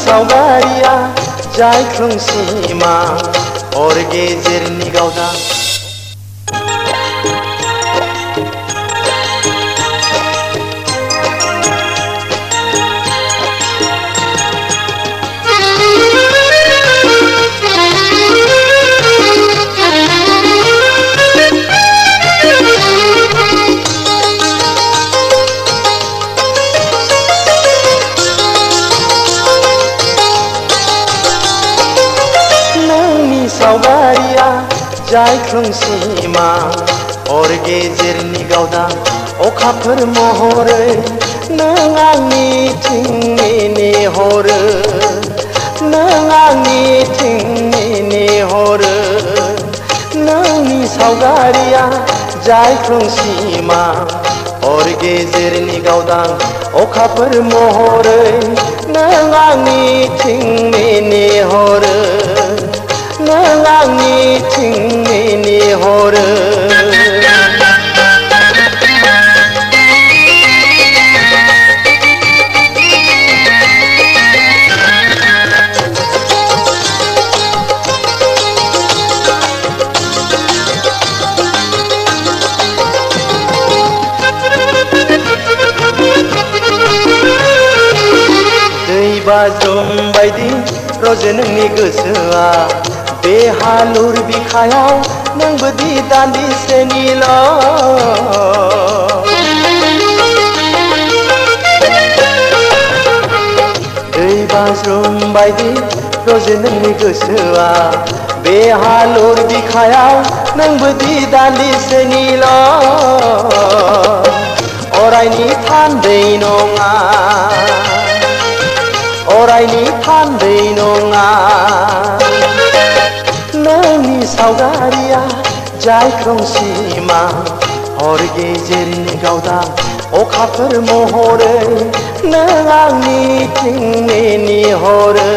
सावगारिया जायख्लं सिमा हर गेजेरनि गावदां सावगारिया जायख्लं सिमा हर गेजेरनि गावदां अखाफोर महरै नों आंनिथिं नेहरो नों आंनिथिं नेहरो नोंनि सावगारिया जायख्लं सिमा हर गेजेरनि गावदां अखाफोर महरै नों आंनिथिं नेहरो नों आंनिथिं नेहरो दै बाज्रुम बायदि रजे नोंनि गोसोआ बे हालुर बिखायाव नोंबोदि दान्दिसेनिल' दै बाज्रुम बायदि रजे नोंनि गोसोआ बे हालुर बिखायाव नोंबोदि दान्दिसेनिल' अरायनि थान्दै नङा अरायनि थान्दै नङा नोंनि सावगारिया जायख्लं सिमा हर गेजेरनि गावदां अखाफोर महरै नों आंनिथिं नेहरो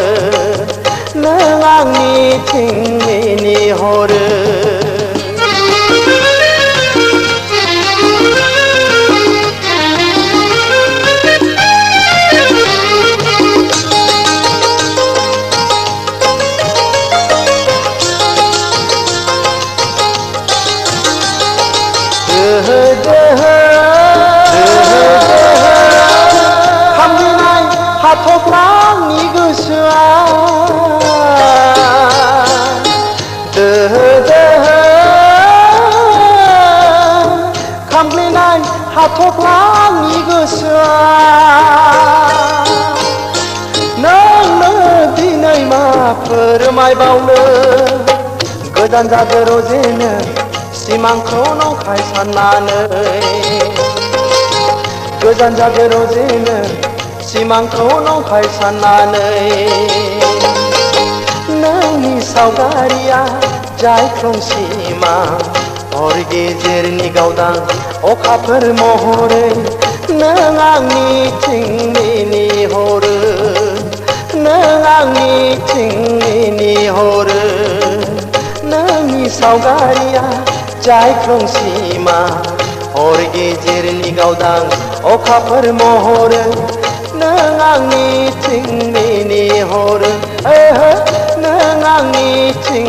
नों आंनिथिं नेहरो खामग्लिनाय हाथफ्लानि गोसोआ दोहो दोहो खामग्लिनाय हाथफ्लानि गोसोआ नोंनो दिनै मा फोरमायबावनो गोदान जादो रजेनो सिमांखौ नंखाय साननानै गोजान जादो रजेनो सिमांखौ नंखाय साननानै नोंनि सावगारिया जायख्लं सिमा हर गेजेरनि गावदां अखाफोर महरै नों आंनिथिं नेहरो नों आंनिथिं नेहरो नोंनि सावगारिया जायख्लं सिमा हर गेजेरनि गावदां अखाफोर महरै नों आंनिथिं नेहरो नों आंनिथिं